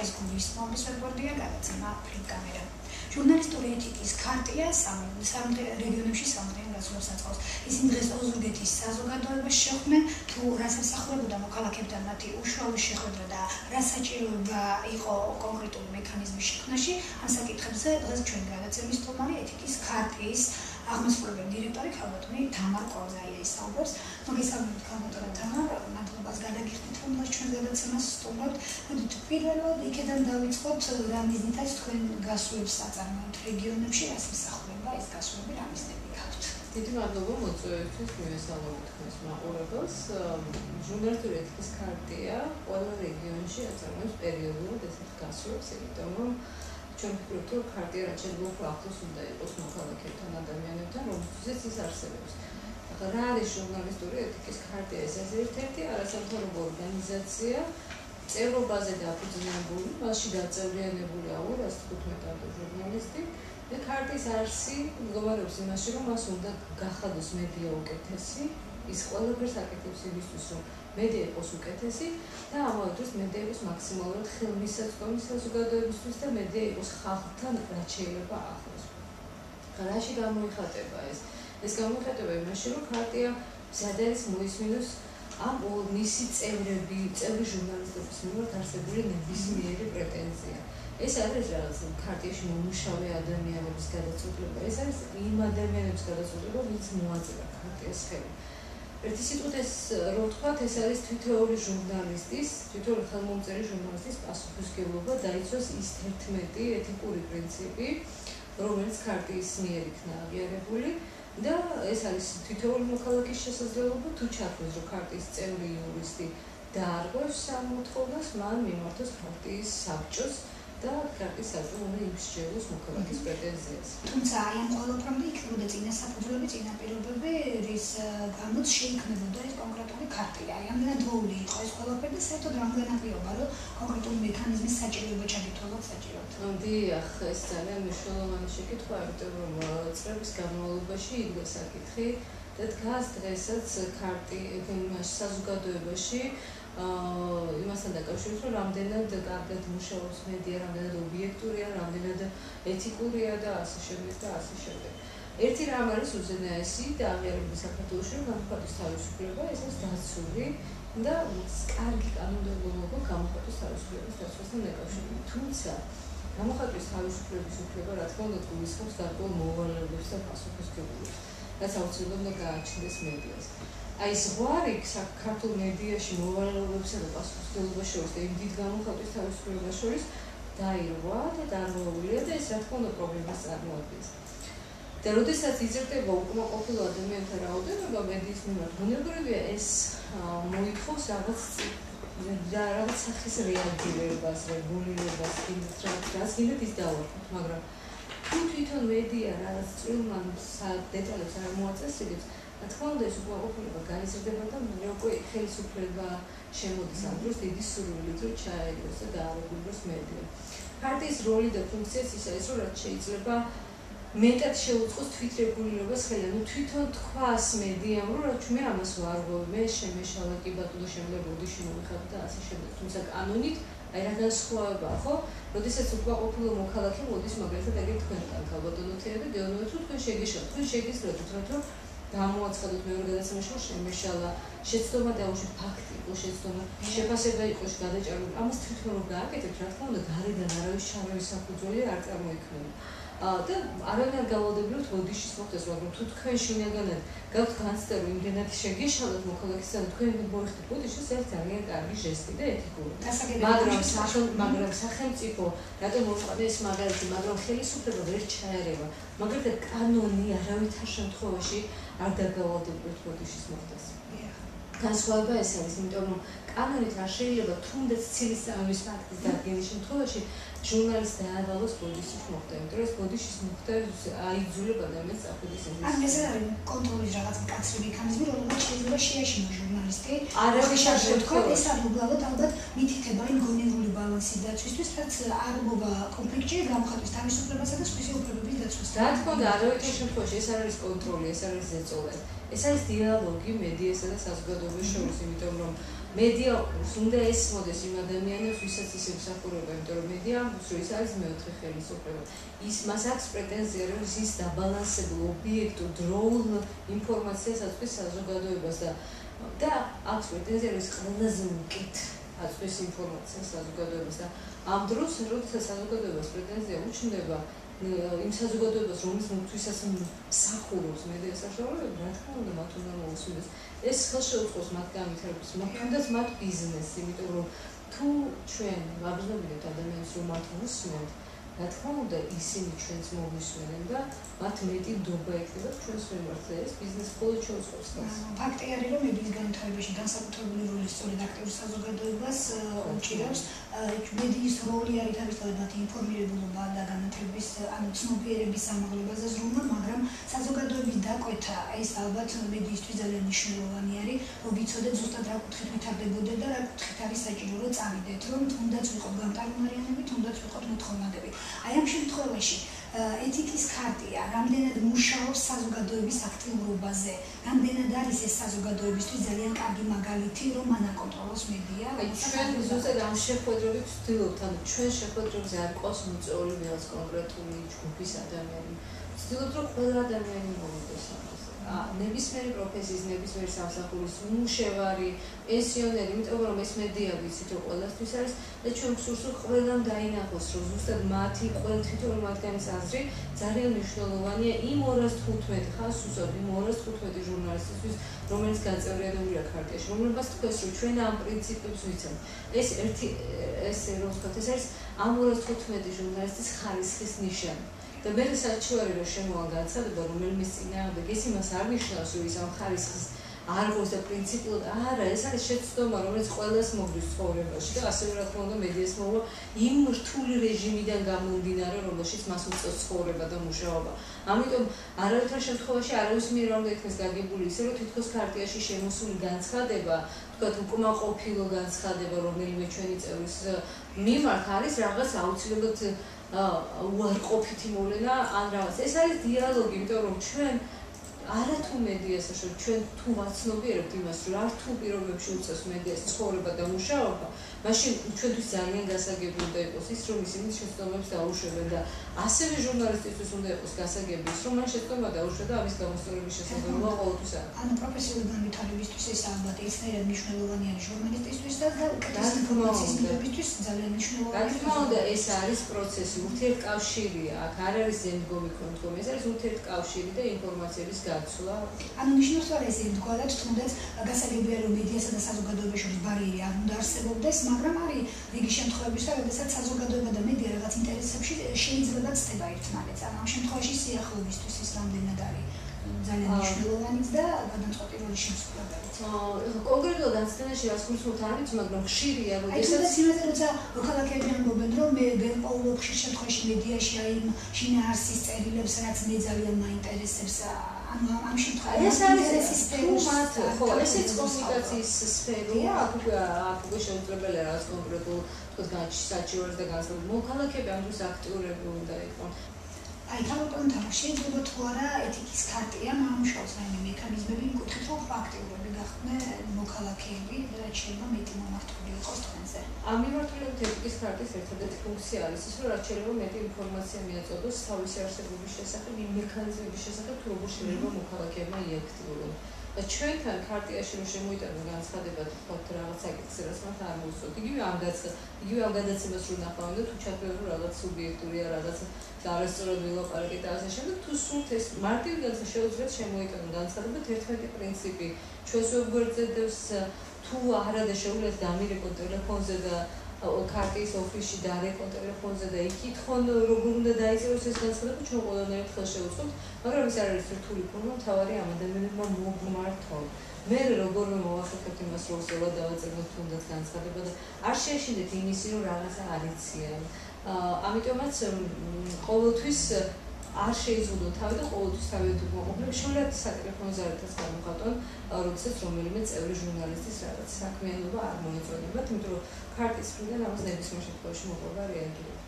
ეს გულისხმობის ვებგვერდია გადაცემა ფლიპკამერა. ჟურნალისტური ეთიკის ქარტია რეგიონებში სამუდამო გასვლას აწყობს. ისინი დღეს ოზურგეთის საზოგადოებას შეხვდნენ, თუ რას ემსახურებოდა მოქალაქეებთან მათი უშუალო შეხვედრა და რა საჭიროება იყო კონკრეტული მექანიზმის შექმნაში. ამ საკითხებზე დღეს ჩვენი გადაცემის სტუმარი ეთიკის ქარტიის აღმასრულებელი დირექტორი ქალბატონი თამარ კვარზაია ისაუბრებს. მოგესალმებით ქალბატონო თამარ, მადლობას გადაგიხდით, რომ ჩვენ გადაცემას სტუმრობთ. მოდით პირველად იქედან დავიწყოთ, რა მიზნითაც თქვენ გასვლებს აწარმოებთ რეგიონებში, რას ემსახურება ეს გასვლები, რა მიზნები გაქვთ? დიდი მადლობა მოწვევისთვის, მივესალმებით თქვენს მაყურებელს. ჟურნალისტური ეთიკის ქარტია ყველა რეგიონში აწარმოებს პერიოდულად ესეთ გასვლებს, იმიტომ რომ ჩვენ ვფიქრობთ, რომ ქარტია რაც შეიძლება უფრო ახლოს უნდა იყოს მოქალაქეებთან, ადამიანებთან, რომლითაც ის არსებობს. რა არის ჟურნალისტური ეთიკის ქარტია? ეს ერთ-ერთი არასამთავრობო ორგანიზაცია, წევრობაზე დაფუძნებული, მასში გაწევრიანებული 115 ჟურნალისტი. და ქარტიის არსი მდგომარეობს იმაში, რომ მას უნდა გახადოს მედია უკეთესი, ის ყველაფერს აკეთებს იმისთვის, რომ მედია იყოს უკეთესი და ამავე დროს მედია იყოს მაქსიმალურად ხელმისაწვდომი საზოგადოებისთვის და მედია იყოს ხალხთან რაც შეიძლება ახლოს. რაში გამოიხატება ეს? ეს გამოიხატება იმაში, რომ ქარტია მზად არის მოისმინოს ამ მისი წევრი ჟურნალისტების მიმართ არსებული ნებისმიერი პრეტენზია. ეს არის რაღაც ქარტიაში მომუშავე ადამიანების გადაწყვეტილება. ეს არის იმ ადამიანების გადაწყვეტილება, ვინც მოაწერა ქარტიას ხელი. ერთი სიტყვით ეს რო ვთქვათ, ეს არის თითოეული ჟურნალისტის, თითოეული ხელმომწერი ჟურნალისტის პასუხისმგებლობა დაიცვას ის 11 ეთიკური პრინციპი, რომელიც ქარტიის მიერ იქნა აღიარებული და ეს არის თითოეული მოქალაქის შესაძლებლობა თუ ჩათვლეს, რომ ქარტიის წევრი იურისტი დაარღვევს ამ მოთხოვნას, მან მიმართოს ქარტიის საბჭოს და ქარტიის საბჭო უნდა იმსჯელოს მოქალაქის პრეტენზიას. თუმცა აი ამ ყველაფრამდე იქნებოდა წინასაფუძვლები, წინაპირობები, რის გამოც შეიქმნებოდა ეს კონკრეტული ქარტია. აი ამდენად დროული იყო ეს ყველაფერი და საერთოდ რამდენადიობა, რომ კონკრეტული მექანიზმის საჭიროება ჩაგითვალოთ საჭიროდ. დიახ, ეს ძალიან მნიშვნელოვანი შეკითხვა, იმიტომ რომ წლების განმავლობაში იდგა საკითხი და დგას დღესაც ქარტიის საზოგადოებაში იმასთან დაკავშირებით, რომ რამდენად კარგად მუშაობს მედია, რამდენად ობიექტურია, რამდენად ეთიკურია და ასე შემდეგ და ასე შემდეგ. ერთი რამ არის უზენაესი და აღიარებული საქართველოში, რომ გამოხატვის თავისუფლება, ეს არის დაცული და კარგი კანონმდებლობა გამოხატვის თავისუფლების დაცვასთან დაკავშირებით. თუმცა გამოხატვის თავისუფლების უფლება, რა თქმა უნდა, გულისხმობს გარკვეულ მოვალეობებს და პასუხისმგებლობებს, რაც აუცილებლად უნდა გააჩნდეს მედიას. აი ზღვარი საქართველოს მედიაში მოვალეობებსა და პასუხისმგებლობას შორის და იმ დიდ გამოხატვის თავისუფლებას შორის დაირღვა და დარღვეულია და ეს რა თქმა უნდა პრობლემას წარმოადგენს. და როდესაც იზრდება უკმაყოფილო ადამიანთა რაოდენობა მედიის მიმართ, ბუნებრივია ეს მოითხოვს რაღაც სახის რეაგირებას, რეგულირებას, რაც გინდათ ის დავარქვათ, მაგრამ თუ თვითონ მედია რაღაც წვრილმან დეტალებს არ მოაწესრიგებს, რა თქმა უნდა ეს უკმაყოფილება გაიზრდება და უკვე ხელისუფლება შემოდის ამ დროს დიდი სურვილით, რომ ჩაერევოს და დაარეგულიროს მედია. ქარტიის როლი და ფუნქციაც ის არის, რომ რაც შეიძლება მეტად შეუწყოს თვითრეგულირებას ხელი, ანუ თვითონ თქვას მედიამ, რომ მე ამას ვარღვევ, მე შემეშალა კი ბატონო შემდგარ ბოდიში მოვიხატე და ასე შემდეგ. თუმცა კანონით აი რა განსხვავებაა, ხო? როდესაც უკმაყოფილო მოქალაქე მოდის მაგალითად ეგრეთ თქვენთან ქალბატონოთია და გეუბნებათ, რომ თქვენ შეგეშალოთ, თქვენ შეგიძლიათ, რომ გამოაცხადოთ მეორე გადაცემაში, რომ შემეშალა, შეცდომა დაუშვით, ფაქტი იყო შეცდომა, შეფასება იყო გადაჭარბებული. ამას თვითონ რომ გააკეთებთ, რა თქმა უნდა, გარედან არავის ჩარევის საფუძველი არ წარმოიქმნება. და არავინ არ გავალდებულებთ ბოდიშის მოხდეს, მაგრამ თუ თქვენ შინაგანად გაქვთ განცდა, რომ იმდენად შეგეშალოთ მოქალაქისთან, თქვენ მოიხდით ბოდიშს, ეს ძალიან კარგი ჟესტი და ეთიკური. მაგრამ სახელმწიფო რატომ მოყვა ეს მაგალითი, მაგრამ ხელისუფლება ვერ ჩაერევა. მაგალითად კანონი არავითარ შემთხვევაში არ დაგავალდებულებთ ბოდიშის მოხდეს. განსხვავება ეს არის, იმიტომ რომ კანონით არ შეიძლება თუნდაც ცილის წამების ფაქტის დადგენის შემთხვევაში ჟურნალისტს დაავალოს ბოდიშის მოხდა, იმიტომ რომ ეს ბოდიშის მოხდა აიძულება ადამიანს წახვიდეს ეს. ან ეს არის კონტროლის რაღაც მკაცრი მექანიზმი, რომელსაც შეიძლება შეაშინოს ჟურნალისტი. არავის არ შეთქვა ეს არის უბრალოდ ალბათ მითითება იმ გონივრული ბალანსის დაცვისთვის, რაც არ მოვა კონფლიქტში გამოხატვის თავისუფლებასა და სხვისი უფლებების დაცვასთან. რა თქმა უნდა, არავითარ შემთხვევაში ეს არ არის კონტროლი, ეს არის ზეწოლა. ეს არის დიალოგი მედიასა და საზოგადოების შორის, იმიტომ რომ მედია უნდა ესმოდეს იმ ადამიანებს, ვისაც ის ემსახურება, იმიტომ რომ მედია ის არის მეოთხე ხელისუფლება. ის მას აქვს პრეტენზია, რომ ის დაბალანსებულ, ობიექტურ, დროულ ინფორმაციას აწვდის საზოგადოებას და აქვს პრეტენზია, რომ ის ყველაზე უკეთ აწვდის ინფორმაციას საზოგადოებას და ამ დროს, როდესაც საზოგადოებას პრეტენზია უჩნდება იმ საზოგადოებას, რომლის მოცვისას მსახურობს მედია საშუალებები, რა თქმა უნდა, მათ უნდა მოусმინდეს. ეს ხელშეუწყოს მათ განვითარებას, თუნდაც მათ ბიზნესს, იმიტომ რომ თუ ჩვენ ვაბრძნებთ ადამიანებს, რომ მათ ვუსმენთ, რა თქმა უნდა, ისინი ჩვენს მოვისმენენ და მათ მეტი ნდობა ექნება ჩვენს მიმართ. ეს ბიზნესი მხოლოდ შეუწყობს მას. ფაქტი არის, რომ მედიის განვითარებაში განსაკუთრებული როლი სწორედ აქტიურ საზოგადოებას უჭირავს. მედიის როლი არის თავისთავად მათი ინფორმირებულობა და განათლების, ანუ ცნობიერების ამაღლებაზე ზრუნვა, მაგრამ საზოგადოების დაკვეთა ეს ალბათ მედიისთვის ძალიან მნიშვნელოვანი არის, რომ ვიცოდეთ ზუსტად რა კუთხით ვითარდებოდა და რა კუთხით არის საჭირო, რომ წავიდეთ, რომ თუნდაც ვიყოთ გამტარუნარიანები, თუნდაც ვიყოთ მოთხოვნადები. აი ამ შემთხვევაში ეთიკის ქარტია რამდენად მუშაობს საზოგადოების აქტიურობაზე, რამდენად არის ეს საზოგადოებისთვის ძალიან კარგი მაგალითი, რომ მან აკონტროლოს მედია. ჩვენ ზუსტად ამ შეხვედრებით ვცდილობთ, ანუ ჩვენ შეხვედრებზე არ ყავს მიწვეული ვიღაც კონკრეტული ჯგუფის ადამიანი. ვცდილობთ, რომ ყველა ადამიანი მოვიდეს ამაზე. ნებისმიერი პროფესიის, ნებისმიერი სამსახურის მუშევარი, პენსიონერი, იმიტომ რომ ეს მედია ვიცით, რომ ყველასთვის არის და ჩვენ გსურს, რომ ყველამ დაინახოს, რომ ზუსტად მათი თითოეული მათგანის აზრი ძალიან მნიშვნელოვანია იმ 215 ხას უსწორ იმ 215 ჟურნალისტისთვის, რომელიც გაწევრიანებულია ქარტიაში, რომლებსაც თქვეს, რომ ჩვენ ამ პრინციპებს ვიცავთ. ეს რომ ვთქვათ, ეს არის ამ 215 ჟურნალისტის ხარისხის ნიშანი. და მე საჩუარი რომ შემოვა განცხადება, რომელმის წინააღმდეგ ეს იმას არ ნიშნავს, რომ ის ამ ხარისხის არ ყავს და პრინციპულად არა, ეს არის შეცდომა, რომელიც ყველას მოგდის ცხოვრებაში და ასევე რა თქმა უნდა მედიას მოვა იმ რთული რეჟიმიდან გამომდინარე, რომელშიც მას უწევს ცხოვრება და მუშაობა. ამიტომ არავითარ შემთხვევაში არავის მიერ არ უნდა იქნეს გაგებული ისე, რომ თითქოს ქარტიაში შემოსული განცხადება, თქვათ უკმაყოფილო განცხადება, რომელიმე ჩვენი წევრის მიმართ არის რაღაც აუცილებლად უარყოფითი მოვლენა ან რაღაც. ეს არის დიალოგი, იმიტომ რომ ჩვენ არათუ მედიას საშუალებით ჩვენ თუ ვაცნობიერებთ იმას, რომ რა რთულ პირობებში უწევს მედიას ცხოვრება და მუშაობა, მაშინ ჩვენთვის ძალიან გასაგები უნდა იყოს ის, რომ ისინი შეცდომებს დაუშვებენ და ასევე ჟურნალისტისთვის უნდა იყოს გასაგები ის, რომ მან შეცდომა დაუშვა და ამის გამოსწორების შესაძლებლობა ყოველთვის არის. ანუ პროფესიული განვითარებისთვის ეს ალბათ ერთნაირად მნიშვნელოვანი არის ჟურნალისტისთვის და უკეთესი ინფორმაციის მიღებისთვის ძალიან მნიშვნელოვანია. რა თქმა უნდა, ეს არის პროცესი, ურთიერთკავშირია, აქ არ არის ზემდგომი კონტროლი, ეს არის ურთიერთკავშირი და ინფორმაციების გაცვლა. ანუ ნიშნავს რა ეს ერთგვარად თუნდაც გასაგებია, რომ მედიასა და საზოგადოების შორის ბარიერი არ უნდა არსებობდეს, მაგრამ არის რიგი შემთხვევებისა, როდესაც საზოგადოება და მედია რაღაც ინტერესებში შეიძლება ცდება ერთმანეთს. ანუ ამ შემთხვევაში სიახლოვისთვის ის რამდენად არის ძალიან მნიშვნელოვანიც და გადამწყვეტი როლის შემსრულებელი. კონკრეტულად დაცდენაში რას გულისხმობთ არ ვიცი, მაგრამ ხშირია, როდესაც იმაზე როცა მოქალაქეები ამბობენ, რომ მე ვერყოლობ ხშირ შემთხვევაში მედიაში აი იმ შინაარსის წერილებს, რაც მე ძალიან მაინტერესებს. ამ შემთხვევაში ეს არის ხო, ესეც კომუნიკაციის სფეროა, აქ უკვე შეუძლებელია რაღაც კონკრეტულ თქვათ საჭიროებს და განსხვავებულ მოქალაქეები ამ დროს აქტიურები უნდა იყოს. აი თავდაპირველად შეიძლება თუ არა ეთიკის ქარტია მამუშავს რაიმე მექანიზმები იმ კუთხით, რომ აქტიურები გახდნენ მოქალაქეები და რაც შეიძლება მეტი მომართული იყოს თქვენზე. ამ მიმართულებით ეთიკის ქარტის ერთადერთი ფუნქცია არის ის, რომ რაც შეიძლება მეტი ინფორმაცია მიაწოდოს თავისი არსებობის შესახებ, იმ მექანიზმების შესახებ, თუ როგორ შეიძლება მოქალაქეებმა იაქტიურონ. და ჩვენთან ქარტიაში რომ შემოიტანო განცხადება თქვათ რაღაც საკითხზე, რაც მათ არ მოუსწროთ, იგივე ამ გადაცემას რომ ნახავენ და თუ ჩათვლენ რომ რაღაც სუბიექტურია, რაღაც არასწორად ვილაპარაკეთ და ასე შემდეგ, თუ სულთ ეს მარტივ განცხადება შეუძლიათ შემოიტანონ განცხადება 11 პრინციპი ჩვენს ვებგვერდებს თუ არა და შეუძლიათ დამირეკონ ტელეფონზე და ქარტიის ოფისში დარეკონ ტელეფონზე და იკითხონ როგორ უნდა დაიწეროს ეს განცხადება, ჩვენ ყველანაირად ხელშეუწყობთ, მაგრამ ეს არ არის რთული ფორმა, მთავარი ამ ადამიანებმა მოგმართონ. მე როგორ მოვახერხებთ იმას, რომ ზოლა დავაწეროთ თუნდაც განცხადება და არ შეეშინდეთ იმისი, რომ რაღაცა არ იციან. ამიტომაც ყოველთვის არ შეიზღუდონ თავი და ყოველთვის თავით უკმაყოფილებ, შეუძლია სატელეფონო ზარეთაც გამოხატონ, როდესაც რომელიმე წევრი ჟურნალისტის რაღაც საქმიანობა არ მოეწონებათ, იმიტომ რომ ქარტის მხრიდან ამას ნებისმიერ შემთხვევაში მოყვება რეაგირება.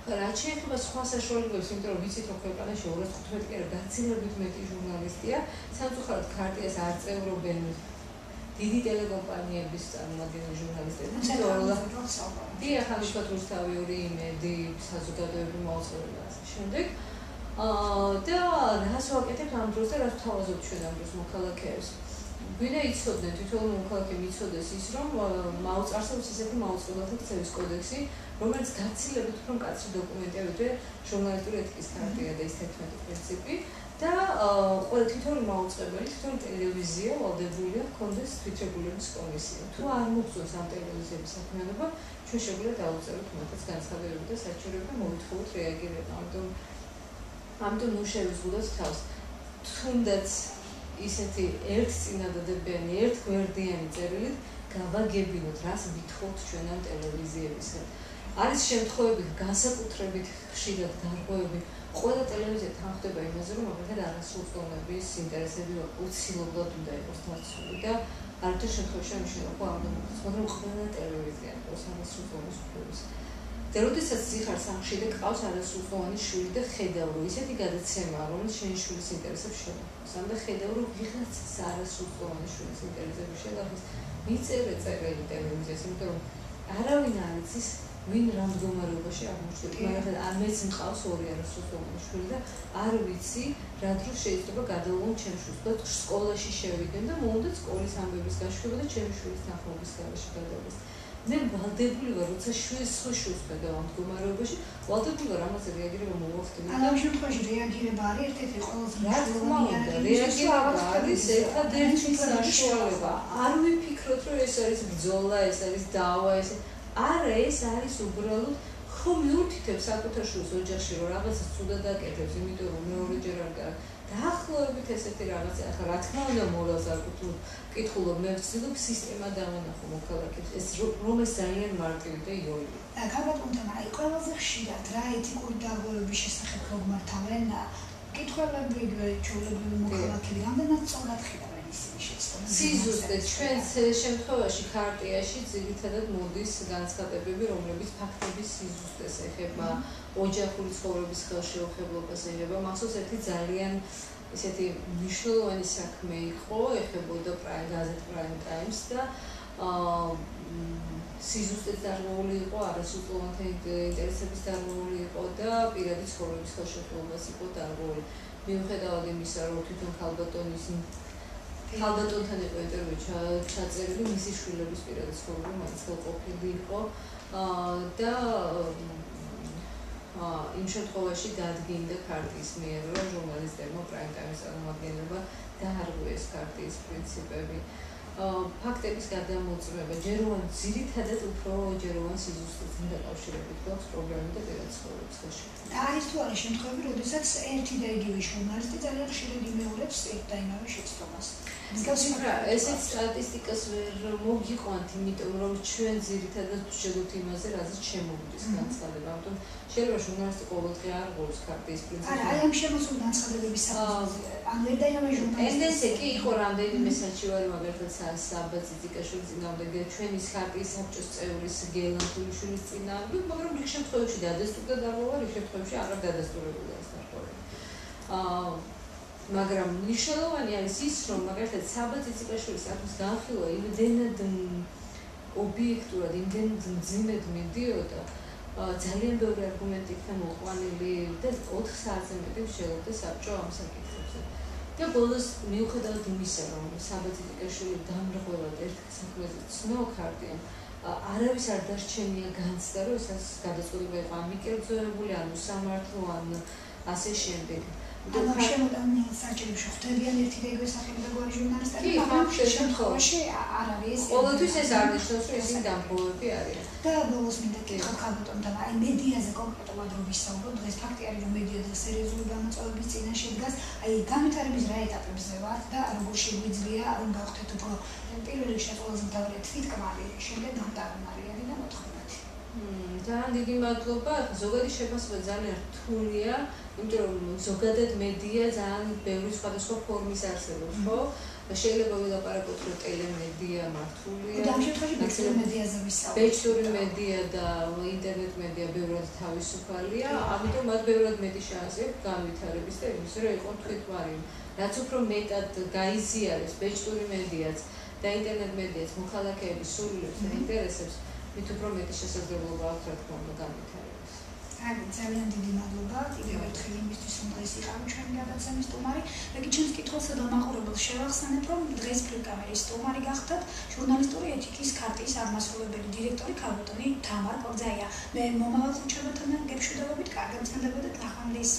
რაც შეეხება სხვა საშუალებებს, იმიტომ რომ ვიცით, რომ ქვეყანაში 215 კი არა, გაცილებით მეტი ჟურნალისტია, სამწუხაროდ ქარტიას არ წევრობენ დიდი ტელეკომპანიების წარმომადგენელი ჟურნალისტები დიახ, ხალხად რუსთავი, იმედი, საზოგადოებრივი მოძრაობა ასე შემდეგ. და რას ვაკეთებ ამ დროს და რას ვთავაზობ ჩვენ ამ დროს მოქალაქეებს? ვინმე იცოდნენ, თითოეული მოქალაქე მიცოდეს ის, რომ არსებობს ისეთი მაუწყებლობათა ქცევის კოდექსი, რომელიც გაცილებით უფრო მკაცრი დოკუმენტია, ვიდრე ჟურნალისტური ეთიკის ქარტია და ის 11 პრინციპი. და თითოეული მაუწყებელი, თითოეული ტელევიზია ვალდებულია ჰქონდეს თვითრეგულირების კომისია. თუ არ მოგწონს ამ ტელევიზიების საქმიანობა, ჩვენ შეგვიძლია დავუწეროთ მათაც განცხადებები და საჩუქრები და მოვითხოვოთ რეაგირება. ამიტომ ნუ შევიზღუდოთ თავს. თუნდაც ისეთი ერთწინადადებიანი, ერთგვერდიანი წერილით გავაგებინოთ, რას ვითხოვთ ჩვენ ამ ტელევიზიებისგან. არის შემთხვევები, განსაკუთრებით ხშირად გარღვევები, ყველა ტელევიზია თანხდება იმაზე, რომ მაგალითად არასრულწლოვნების ინტერესები უცილებლად უნდა იყოს დაცული და არაერთი შემთხვევაში ამიშენებო არ უნდა მოხდეს, მაგრამ ყველა ტელევიზია აქვს არასრულწლოვნის უფლებას. და როდესაც ზიხარ სამში და ყავს არასრულწლოვანი შვილი და ხედავ, რომ ისეთი გადაცემაა, რომელიც შენი შვილის ინტერესებს შენახავს, და ხედავ, რომ ვიღაცას არასრულწლოვანი შვილის ინტერესები შენახავს, მიწერე წერილი ტელევიზიას, იმიტომ რომ არავინ არ იცის ვინ რა მდგომარეობაში აღმოჩნდება. მაგალითად, მეც მყავს 2 არასრულწლოვანი შვილი და არ ვიცი, რა დროს შეიძლება გადავლონ ჩემს შვილს. და სკოლაში შევიდნენ და მომდეთ სკოლის ამბების გაშვება და ჩემი შვილის თანხმობის გარეშე გადავდეს. მე ვალდებული ვარ, როცა შვილს ხედავ ამ მდგომარეობაში, ვალდებული ვარ ამაზე რეაგირება მოვახდე. ამ შემთხვევაში რეაგირება არის ერთ-ერთი ყველაზე მნიშვნელოვანი. რეაგირება არის ერთადერთი საშუალება. არ ვიფიქროთ, რომ ეს არის ბრძოლა, ეს არის დავა, არა, ეს არის უბრალოდ ხომ მიუთითებს საკუთარ შვილს ოჯახში, რომ რაღაცას ცუდად აკეთებს, იმიტომ რომ მეორეჯერ არ გააკეთებს. დაახლოებით ესეთი რაღაცა. ახლა რა თქმა უნდა, მოლავს არ ვკითხულობ, მე ვცდილობ სისტემა დავანახო მოქალაქეებს. ეს რომ ეს ძალიან მარტივი და იოლი. ქალბატონთან, აი ყველაზე ხშირად რა ეთიკური დარღვევების შესახებ მოგმართავენ მკითხველები, ჩვეულებრივი მოქალაქეები, რამდენად სწორად ხედავენ ისინი შეცდომას? სიზუსტე ჩვენს შემთხვევაში ქარტიაში ძირითადად მოდის განცხადებები, რომლებიც ფაქტების სიზუსტეს ეხება, ოჯახური ცხოვრების ხელშეუხებლობას ეხება. მახსოვს ერთი ძალიან ისეთი მნიშვნელოვანი საქმე იყო, ეხებოდა გაზეთ Prime Times და სიზუსტეს დარღვეული იყო, არასრულწლოვანთა ინტერესების დარღვეული იყო და პირადი ცხოვრების ხელშეუხებლობას იყო დარღვეული. მიუხედავად იმისა, რომ თვითონ ქალბატონთან იყო ინტერვიუ ჩაწერილი, მისი შვილების პირადი ცხოვრება მაინც ყოფილი იყო და იმ შემთხვევაში დადგინდა ქარტიის მიერ, რომ ჟურნალისტებმა Prime Time-ის წარმომადგენლებმა დაარღვიეს ქარტიის პრინციპები. ფაქტების გადამოწმება, ძირითადად უფრო სიზუსტეთან დაკავშირებით გვაქვს პრობლემა და პირადი ცხოვრების ხელშეუხებლობა. და არის თუ არა შემთხვევები, როდესაც ერთი და იგივე ჟურნალისტი ძალიან ხშირად იმეორებს ერთ და იმავე შეცდომას. ესეც სტატისტიკას ვერ მოგიყვანთ, იმიტომ რომ ჩვენ ძირითადად ვსჯელობთ იმაზე, რაზეც შემოვიდეს განცხადება. ამიტომ შეიძლება ჟურნალისტი ყოველდღე არ ღვევს ქარტიის პრინციპს. არა, აი ამ შემოსულ განცხადებების საფუძველზე. ან ვერ და იმავე ჟურნალისტი. ტენდენცია კი იყო რამდენიმე საჩივარი, მაგალითად საბა ციციკაშვილის წინააღმდეგ, ჩვენი ქარტიის საბჭოს წევრის გელანტულიშვილის წინააღმდეგ, მაგრამ იქ შემთხვევაში დადასტურდა დარღვევა, იქ შემთხვევაში აღარ დადასტურებულა ეს დარღვევა. მაგრამ მნიშვნელოვანი არის ის, რომ მაგალითად საბა ციციკაშვილის საქმის განხილვა იმდენად ობიექტურად, იმდენად მძიმედ მიდიოდა, ძალიან ბევრი არგუმენტი იქნა მოყვანილი და 4 საათზე მეტი ვშელობდა საბჭო ამ საკითხებზე. და ბოლოს მიუხედავად იმისა, რომ საბა ციციკაშვილი დამრღვევად ერთ საქმეზე ცნო ქარტიამ, არავის არ დარჩენია განცდა, რომ ეს გადაწყვეტილება იყო ან მიკერძოებული, ან უსამართლო, ან ასე შემდეგ. ამ შემოტანილ საჭიროებში ხვდებიან ერთი და იგივე სახელმწიფო ჟურნალისტები, მაგრამ შემთხვევაში არ არის. ყოველთვის ეს არ ნიშნავს, რომ ისინი დამპყრობები არიან. და ბოლოს მინდა კითხო ქალბატონთან, აი მედიაზე კონკრეტულად რომ ვისაუბროთ, დღეს ფაქტი არის, რომ მედია სერიოზული გამოწვევების წინაშე დგას, აი განვითარების რა ეტაპებზე ვართ და როგორ შეგვიძლია რომ გავხდეთ უფრო პირველ რიგში ყველაზე მთავარი თვითკმარი, შემდეგ დამტარუნარი არის და მოთხოვნადი. ძალიან დიდი მადლობა. ზოგადი შეფასება ძალიან რთულია, იმიტომ რომ ზოგადად მედია ძალიან ბევრი სხვადასხვა ფორმის არსებობს, ხო? შეიძლება ვილაპარაკოთ, რომ ტელემედია მართულია. და ამ შემთხვევაში ბეჭდური მედიაზე ვისაუბროთ. ბეჭდური მედია და ინტერნეტ მედია ბევრად თავისუფალია, ამიტომ მათ ბევრად მეტი შანსი აქვს განვითარების და იმის, რომ იყოს თვითმარი. რაც უფრო მეტად გაიზიარებს ბეჭდური მედიაც და ინტერნეტ მედიაც მოქალაქეების სურვილებს და ინტერესებს მით უფრო მეტი შესაძლებლობა აქვს რა თქმა უნდა განვითარებას. ძალიან დიდი მადლობა კიდევ ერთხელ იმისთვის, რომ დღეს იყავი ჩვენი გადაცემის სტუმარი. მე ჩემს კითხვასა და მაყურებელს შევახსენებ, რომ დღეს ფრიკამერის სტუმარი გახდათ ჟურნალისტური ეთიკის ქარტიის აღმასრულებელი დირექტორი ქალბატონი თამარ კორძაია. მე მომავალ ხუთშაბათთან გეშვიდობებით, კარგად წენდებოდეთ, ნახვამდის.